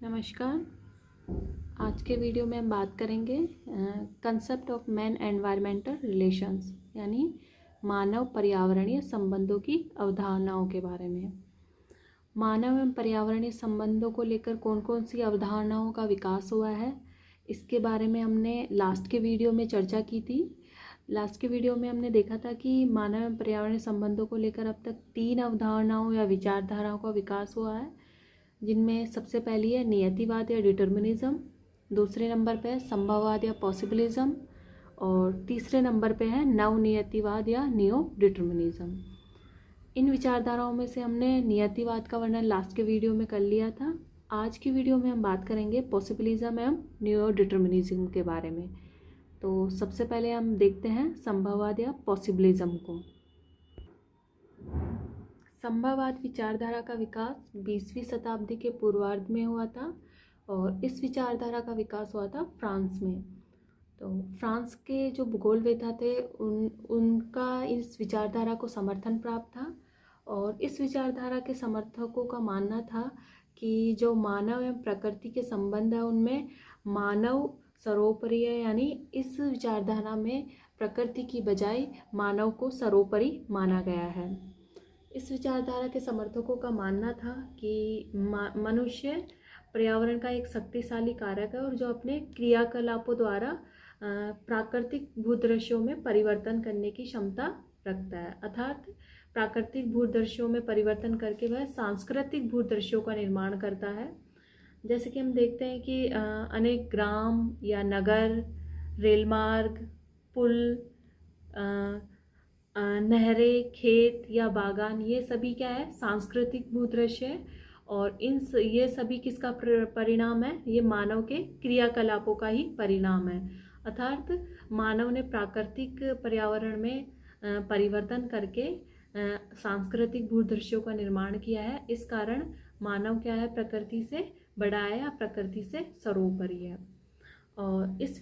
नमस्कार। आज के वीडियो में हम बात करेंगे concept of man environmental relations यानी मानव पर्यावरणीय संबंधों की अवधारणाओं के बारे में। मानव एवं पर्यावरणीय संबंधों को लेकर कौन कौन सी अवधारणाओं का विकास हुआ है, इसके बारे में हमने लास्ट के वीडियो में चर्चा की थी। लास्ट के वीडियो में हमने देखा था कि मानव एवं पर्यावरणीय संबंधों को लेकर अब तक 3 अवधारणाओं या विचारधाराओं का विकास हुआ है, जिनमें सबसे पहली है नियतिवाद या डिटर्मिनिज्म, दूसरे नंबर पे है संभववाद या पॉसिबिलिज्म और तीसरे नंबर पे है नवनियतिवाद या नियो डिटर्मिनिज्म। इन विचारधाराओं में से हमने नियतिवाद का वर्णन लास्ट के वीडियो में कर लिया था। आज की वीडियो में हम बात करेंगे पॉसिबिलिज्म एवं नियो डिटर्मिनिज्म के बारे में। तो सबसे पहले हम देखते हैं संभववाद या पॉसिबिलिज्म को। संभववाद विचारधारा का विकास 20वीं शताब्दी के पूर्वार्ध में हुआ था और इस विचारधारा का विकास हुआ था फ्रांस में। तो फ्रांस के जो भूगोलवेत्ता थे उनका इस विचारधारा को समर्थन प्राप्त था और इस विचारधारा के समर्थकों का मानना था कि जो मानव एवं प्रकृति के संबंध है उनमें मानव सर्वोपरि है, यानी इस विचारधारा में प्रकृति की बजाय मानव को सर्वोपरि माना गया है। इस विचारधारा के समर्थकों का मानना था कि मनुष्य पर्यावरण का एक शक्तिशाली कारक है और जो अपने क्रियाकलापों द्वारा प्राकृतिक भूदृश्यों में परिवर्तन करने की क्षमता रखता है, अर्थात प्राकृतिक भूदृश्यों में परिवर्तन करके वह सांस्कृतिक भूदृश्यों का निर्माण करता है। जैसे कि हम देखते हैं कि अनेक ग्राम या नगर, रेलमार्ग, पुल, नहरें, खेत या बागान, ये सभी क्या है, सांस्कृतिक भूदृश्य है और ये सभी किसका परिणाम है, ये मानव के क्रियाकलापों का ही परिणाम है। अर्थात मानव ने प्राकृतिक पर्यावरण में परिवर्तन करके सांस्कृतिक भूदृश्यों का निर्माण किया है। इस कारण मानव क्या है, प्रकृति से बड़ा है या प्रकृति से सर्वोपरि है। और इस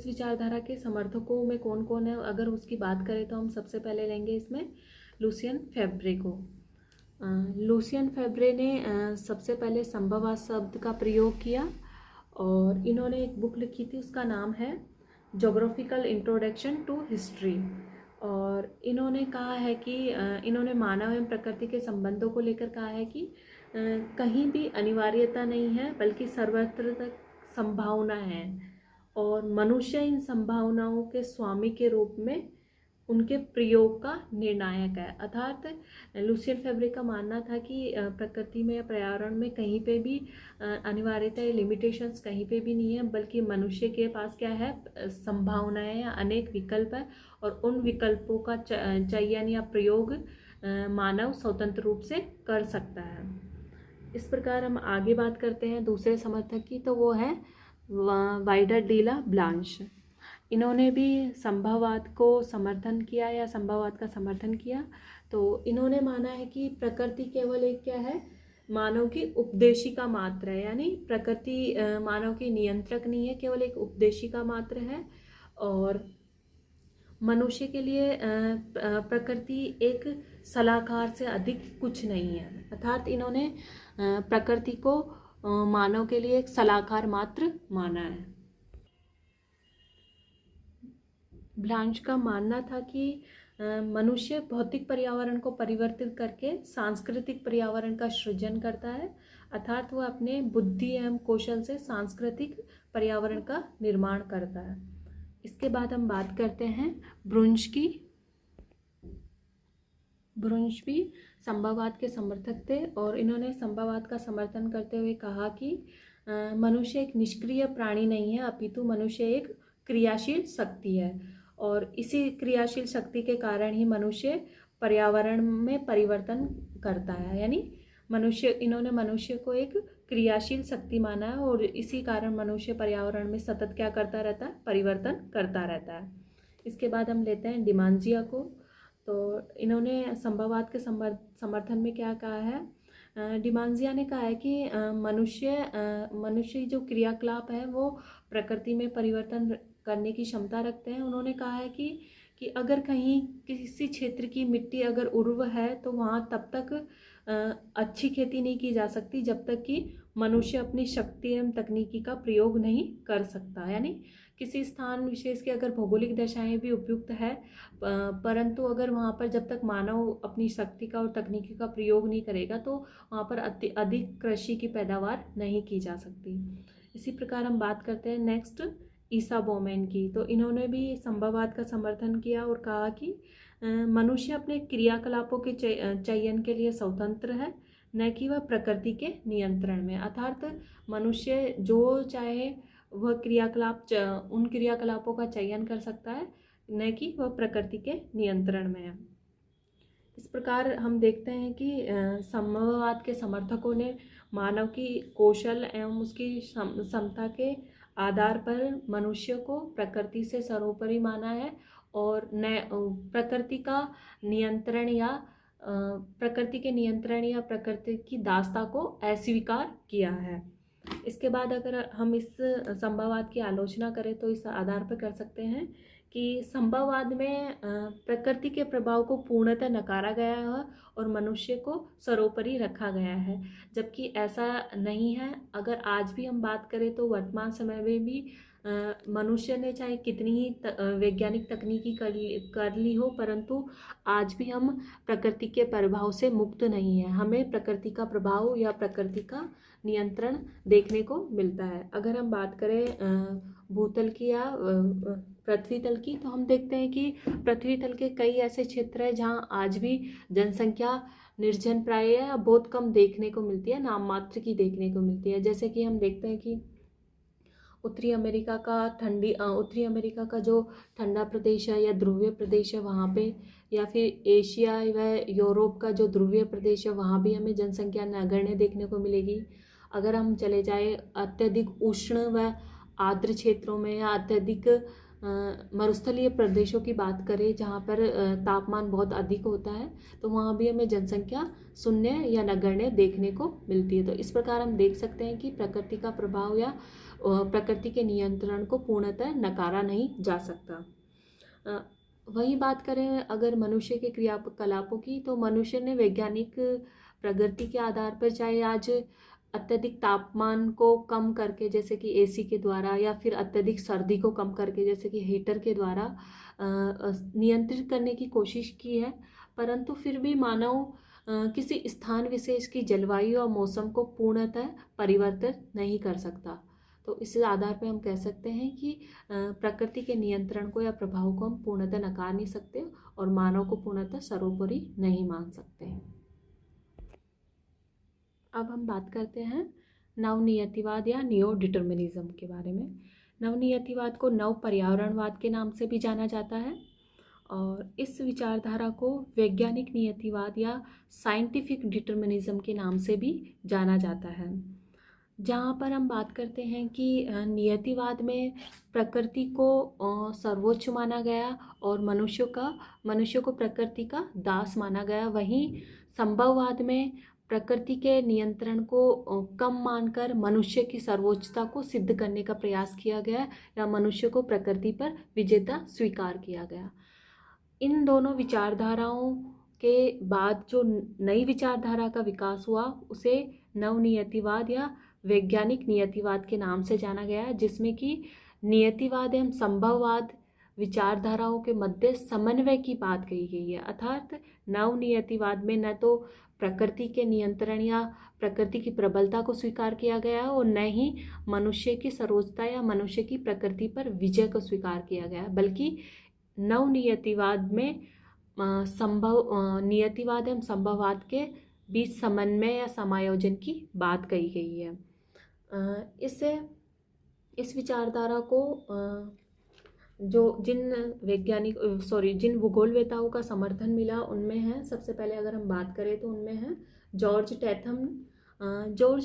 विचारधारा के समर्थकों में कौन कौन है, अगर उसकी बात करें तो हम सबसे पहले लेंगे इसमें लुसियन फेब्रे को। लुसियन फेब्रे ने सबसे पहले संभववाद शब्द का प्रयोग किया और इन्होंने एक बुक लिखी थी, उसका नाम है ज्योग्राफिकल इंट्रोडक्शन टू हिस्ट्री। और इन्होंने कहा है कि इन्होंने मानव एवं प्रकृति के संबंधों को लेकर कहा है कि कहीं भी अनिवार्यता नहीं है बल्कि सर्वत्र तक संभावना है और मनुष्य इन संभावनाओं के स्वामी के रूप में उनके प्रयोग का निर्णायक है। अर्थात लुसियन फेब्रे का मानना था कि प्रकृति में या पर्यावरण में कहीं पे भी अनिवार्यता या लिमिटेशंस कहीं पे भी नहीं है, बल्कि मनुष्य के पास क्या है, संभावनाएं या अनेक विकल्प है और उन विकल्पों का चयन या प्रयोग मानव स्वतंत्र रूप से कर सकता है। इस प्रकार हम आगे बात करते हैं दूसरे समर्थक की, तो वो है वाइडर डी ला ब्लांश। इन्होंने भी संभववाद को समर्थन किया या संभववाद का समर्थन किया। तो इन्होंने माना है कि प्रकृति केवल एक क्या है, मानव की उपदेशिका मात्र है, यानी प्रकृति मानव की नियंत्रक नहीं है, केवल एक उपदेशिका मात्र है और मनुष्य के लिए प्रकृति एक सलाहकार से अधिक कुछ नहीं है। अर्थात इन्होंने प्रकृति को मानव के लिए एक सलाहकार मात्र माना है। ब्लांश का मानना था कि मनुष्य भौतिक पर्यावरण को परिवर्तित करके सांस्कृतिक पर्यावरण का सृजन करता है, अर्थात वह अपने बुद्धि एवं कौशल से सांस्कृतिक पर्यावरण का निर्माण करता है। इसके बाद हम बात करते हैं ब्रुंश की। ब्रुंश भी संभववाद के समर्थक थे और इन्होंने संभववाद का समर्थन करते हुए कहा कि मनुष्य एक निष्क्रिय प्राणी नहीं है, अपितु मनुष्य एक क्रियाशील शक्ति है और इसी क्रियाशील शक्ति के कारण ही मनुष्य पर्यावरण में परिवर्तन करता है, यानी इन्होंने मनुष्य को एक क्रियाशील शक्ति माना है और इसी कारण मनुष्य पर्यावरण में सतत क्या करता रहता है, परिवर्तन करता रहता है। इसके बाद हम लेते हैं डिमांजिया को। तो इन्होंने संभववाद के समर्थन में क्या कहा है, डिमांजिया ने कहा है कि मनुष्य जो क्रियाकलाप है वो प्रकृति में परिवर्तन करने की क्षमता रखते हैं। उन्होंने कहा है कि अगर कहीं किसी क्षेत्र की मिट्टी अगर उर्वर है तो वहाँ तब तक अच्छी खेती नहीं की जा सकती जब तक कि मनुष्य अपनी शक्ति एवं तकनीकी का प्रयोग नहीं कर सकता। यानी किसी स्थान विशेष की अगर भौगोलिक दशाएं भी उपयुक्त है, परंतु अगर वहाँ पर जब तक मानव अपनी शक्ति का और तकनीकी का प्रयोग नहीं करेगा तो वहाँ पर अधिक कृषि की पैदावार नहीं की जा सकती। इसी प्रकार हम बात करते हैं नेक्स्ट ईसा बोमेन की। तो इन्होंने भी संभववाद का समर्थन किया और कहा कि मनुष्य अपने क्रियाकलापों के चयन के लिए स्वतंत्र है, न कि वह प्रकृति के नियंत्रण में। अर्थात मनुष्य जो चाहे वह उन क्रियाकलापों का चयन कर सकता है, न कि वह प्रकृति के नियंत्रण में है। इस प्रकार हम देखते हैं कि संभववाद के समर्थकों ने मानव की कौशल एवं उसकी क्षमता के आधार पर मनुष्य को प्रकृति से सर्वोपरि माना है और प्रकृति के नियंत्रण या प्रकृति की दासता को अस्वीकार किया है। इसके बाद अगर हम इस संभववाद की आलोचना करें तो इस आधार पर कर सकते हैं कि संभववाद में प्रकृति के प्रभाव को पूर्णतः नकारा गया है और मनुष्य को सर्वोपरि रखा गया है, जबकि ऐसा नहीं है। अगर आज भी हम बात करें तो वर्तमान समय में भी मनुष्य ने चाहे कितनी ही वैज्ञानिक तकनीकी कर ली हो, परंतु आज भी हम प्रकृति के प्रभाव से मुक्त नहीं है। हमें प्रकृति का प्रभाव या प्रकृति का नियंत्रण देखने को मिलता है। अगर हम बात करें भूतल की या पृथ्वी तल की, तो हम देखते हैं कि पृथ्वी तल के कई ऐसे क्षेत्र हैं जहाँ आज भी जनसंख्या निर्जन प्राय या बहुत कम देखने को मिलती है, नाम मात्र की देखने को मिलती है। जैसे कि हम देखते हैं कि उत्तरी अमेरिका का जो ठंडा प्रदेश है या ध्रुवीय प्रदेश है वहाँ पे, या फिर एशिया व यूरोप का जो ध्रुवीय प्रदेश है वहाँ भी हमें जनसंख्या नगण्य देखने को मिलेगी। अगर हम चले जाए अत्यधिक उष्ण व आर्द्र क्षेत्रों में या अत्यधिक मरुस्थलीय प्रदेशों की बात करें जहाँ पर तापमान बहुत अधिक होता है, तो वहाँ भी हमें जनसंख्या शून्य या नगण्य देखने को मिलती है। तो इस प्रकार हम देख सकते हैं कि प्रकृति का प्रभाव या प्रकृति के नियंत्रण को पूर्णतः नकारा नहीं जा सकता। वही बात करें अगर मनुष्य के क्रियाकलापों की, तो मनुष्य ने वैज्ञानिक प्रगति के आधार पर चाहे आज अत्यधिक तापमान को कम करके जैसे कि एसी के द्वारा, या फिर अत्यधिक सर्दी को कम करके जैसे कि हीटर के द्वारा नियंत्रित करने की कोशिश की है, परंतु फिर भी मानव किसी स्थान विशेष की जलवायु और मौसम को पूर्णतः परिवर्तित नहीं कर सकता। तो इस आधार पर हम कह सकते हैं कि प्रकृति के नियंत्रण को या प्रभाव को हम पूर्णतः नकार नहीं सकते और मानव को पूर्णतः सर्वोपरि नहीं मान सकते। अब हम बात करते हैं नवनियतिवाद या नियो डिटर्मिनिज्म के बारे में। नवनियतिवाद को नव पर्यावरणवाद के नाम से भी जाना जाता है और इस विचारधारा को वैज्ञानिक नियतिवाद या साइंटिफिक डिटर्मिनिज्म के नाम से भी जाना जाता है, जहाँ पर हम बात करते हैं कि नियतिवाद में प्रकृति को सर्वोच्च माना गया और मनुष्य को प्रकृति का दास माना गया। वहीं संभववाद में प्रकृति के नियंत्रण को कम मानकर मनुष्य की सर्वोच्चता को सिद्ध करने का प्रयास किया गया या मनुष्य को प्रकृति पर विजेता स्वीकार किया गया। इन दोनों विचारधाराओं के बाद जो नई विचारधारा का विकास हुआ उसे नवनियतिवाद या वैज्ञानिक नियतिवाद के नाम से जाना गया, जिसमें कि नियतिवाद एवं संभववाद विचारधाराओं के मध्य समन्वय की बात कही गई है। अर्थात नवनियतिवाद में न तो प्रकृति के नियंत्रण या प्रकृति की प्रबलता को स्वीकार किया गया और न ही मनुष्य की सर्वोच्चता या मनुष्य की प्रकृति पर विजय को स्वीकार किया गया, बल्कि नवनियतिवाद में नियतिवाद एवं संभववाद के बीच समन्वय या समायोजन की बात कही गई है। इस विचारधारा को जिन भूगोलवेताओं का समर्थन मिला उनमें है, सबसे पहले अगर हम बात करें तो उनमें है जॉर्ज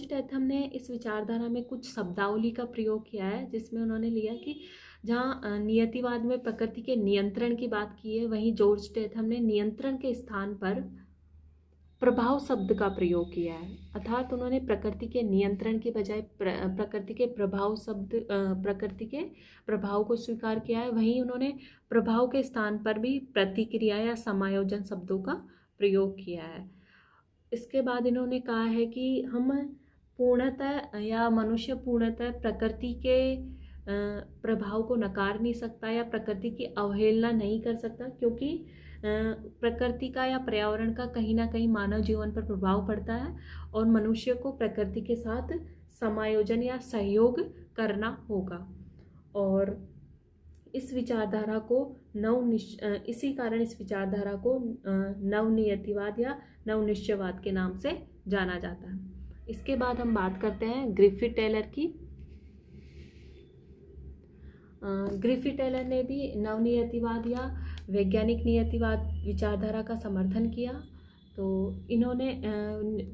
टैथम ने इस विचारधारा में कुछ शब्दावली का प्रयोग किया है, जिसमें उन्होंने लिया कि जहाँ नियतिवाद में प्रकृति के नियंत्रण की बात की है, वहीं जॉर्ज टैथम ने नियंत्रण के स्थान पर प्रभाव शब्द का प्रयोग किया है। अर्थात उन्होंने प्रकृति के नियंत्रण के बजाय प्रकृति के प्रभाव को स्वीकार किया है। वहीं उन्होंने प्रभाव के स्थान पर भी प्रतिक्रिया या समायोजन शब्दों का प्रयोग किया है। इसके बाद इन्होंने कहा है कि हम पूर्णतः या मनुष्य पूर्णतः प्रकृति के प्रभाव को नकार नहीं सकता या प्रकृति की अवहेलना नहीं कर सकता, क्योंकि प्रकृति का या पर्यावरण का कहीं ना कहीं मानव जीवन पर प्रभाव पड़ता है और मनुष्य को प्रकृति के साथ समायोजन या सहयोग करना होगा। और इस विचारधारा को इसी कारण इस विचारधारा को नवनियतिवाद या नवनिश्चयवाद के नाम से जाना जाता है। इसके बाद हम बात करते हैं ग्रिफिथ टेलर की। ग्रिफिथ टेलर ने भी नवनियतिवाद या वैज्ञानिक नियतिवाद विचारधारा का समर्थन किया। तो इन्होंने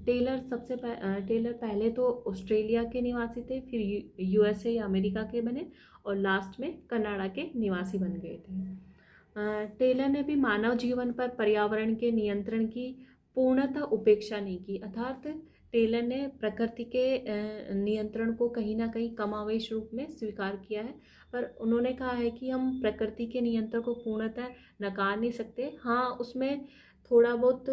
टेलर पहले तो ऑस्ट्रेलिया के निवासी थे, फिर यूएसए या अमेरिका के बने और लास्ट में कनाडा के निवासी बन गए थे। टेलर ने भी मानव जीवन पर पर्यावरण के नियंत्रण की पूर्णतः उपेक्षा नहीं की, अर्थात टेलर ने प्रकृति के नियंत्रण को कहीं ना कहीं कमावेश रूप में स्वीकार किया है, पर उन्होंने कहा है कि हम प्रकृति के नियंत्रण को पूर्णतः नकार नहीं सकते। हाँ, उसमें थोड़ा बहुत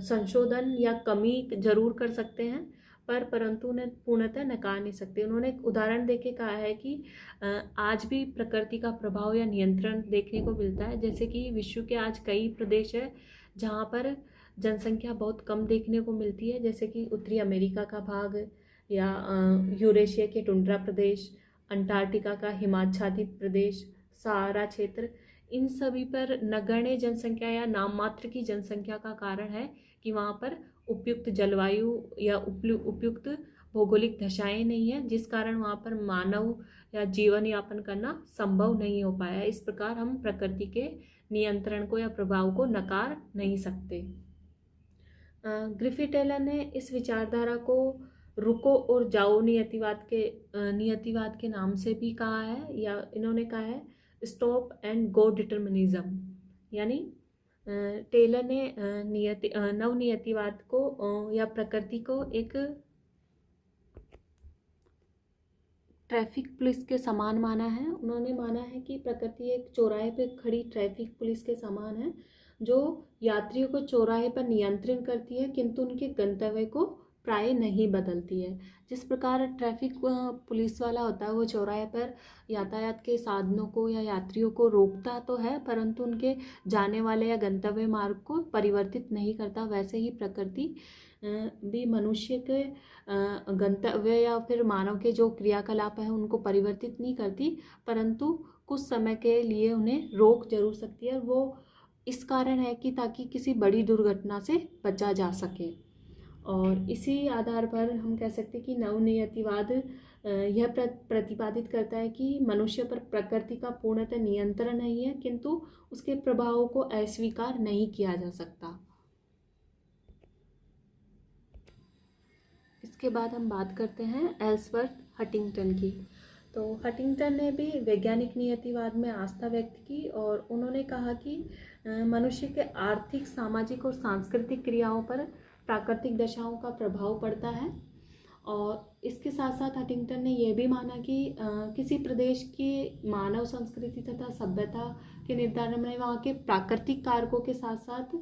संशोधन या कमी जरूर कर सकते हैं, परंतु उन्हें पूर्णतः नकार नहीं सकते। उन्होंने एक उदाहरण देके कहा है कि आज भी प्रकृति का प्रभाव या नियंत्रण देखने को मिलता है। जैसे कि विश्व के आज कई प्रदेश है जहाँ पर जनसंख्या बहुत कम देखने को मिलती है, जैसे कि उत्तरी अमेरिका का भाग या यूरेशिया के टुंड्रा प्रदेश, अंटार्कटिका का हिमाच्छादित प्रदेश, सहारा क्षेत्र। इन सभी पर नगण्य जनसंख्या या नाम मात्र की जनसंख्या का कारण है कि वहाँ पर उपयुक्त जलवायु या उपयुक्त भौगोलिक दशाएं नहीं है, जिस कारण वहाँ पर मानव या जीवन यापन करना संभव नहीं हो पाया। इस प्रकार हम प्रकृति के नियंत्रण को या प्रभाव को नकार नहीं सकते। ग्रिफिथ टेलर ने इस विचारधारा को रुको और जाओ नियतिवाद के नाम से भी कहा है, या इन्होंने कहा है स्टॉप एंड गो डिटर्मिनिज्म। यानी टेलर ने नवनियतिवाद को या प्रकृति को एक ट्रैफिक पुलिस के समान माना है। उन्होंने माना है कि प्रकृति एक चौराहे पे खड़ी ट्रैफिक पुलिस के समान है, जो यात्रियों को चौराहे पर नियंत्रण करती है किंतु उनके गंतव्य को प्राय नहीं बदलती है। जिस प्रकार ट्रैफिक पुलिस वाला होता है वो चौराहे पर यातायात के साधनों को या यात्रियों को रोकता तो है, परंतु उनके जाने वाले या गंतव्य मार्ग को परिवर्तित नहीं करता, वैसे ही प्रकृति भी मनुष्य के गंतव्य या फिर मानव के जो क्रियाकलाप है उनको परिवर्तित नहीं करती, परंतु कुछ समय के लिए उन्हें रोक जरूर सकती है। वो इस कारण है कि ताकि किसी बड़ी दुर्घटना से बचा जा सके। और इसी आधार पर हम कह सकते हैं कि नवनियतिवाद यह प्रतिपादित करता है कि मनुष्य पर प्रकृति का पूर्णतः नियंत्रण नहीं है, किंतु उसके प्रभावों को अस्वीकार नहीं किया जा सकता। इसके बाद हम बात करते हैं एल्सवर्थ हंटिंगटन की। तो हंटिंगटन ने भी वैज्ञानिक नियतिवाद में आस्था व्यक्त की और उन्होंने कहा कि मनुष्य के आर्थिक, सामाजिक और सांस्कृतिक क्रियाओं पर प्राकृतिक दशाओं का प्रभाव पड़ता है। और इसके साथ साथ हंटिंगटन ने यह भी माना कि किसी प्रदेश की मानव संस्कृति तथा सभ्यता के निर्धारण में वहाँ के प्राकृतिक कारकों के साथ साथ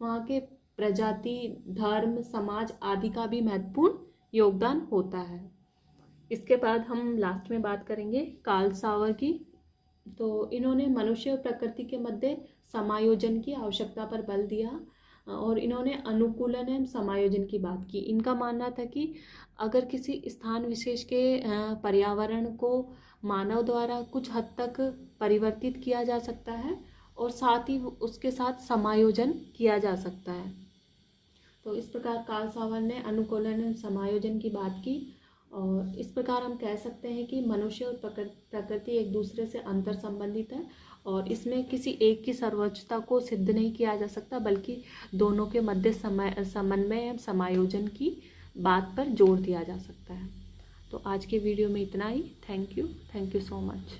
वहाँ के प्रजाति, धर्म, समाज आदि का भी महत्वपूर्ण योगदान होता है। इसके बाद हम लास्ट में बात करेंगे कार्ल सावर की। तो इन्होंने मनुष्य और प्रकृति के मध्य समायोजन की आवश्यकता पर बल दिया और इन्होंने अनुकूलन एवं समायोजन की बात की। इनका मानना था कि अगर किसी स्थान विशेष के पर्यावरण को मानव द्वारा कुछ हद तक परिवर्तित किया जा सकता है और साथ ही उसके साथ समायोजन किया जा सकता है। तो इस प्रकार कार्ल सावर ने अनुकूलन एवं समायोजन की बात की और इस प्रकार हम कह सकते हैं कि मनुष्य और प्रकृति एक दूसरे से अंतर संबंधित है और इसमें किसी एक की सर्वोच्चता को सिद्ध नहीं किया जा सकता, बल्कि दोनों के मध्य समन्वय एवं समायोजन की बात पर जोर दिया जा सकता है। तो आज के वीडियो में इतना ही। Thank you so much.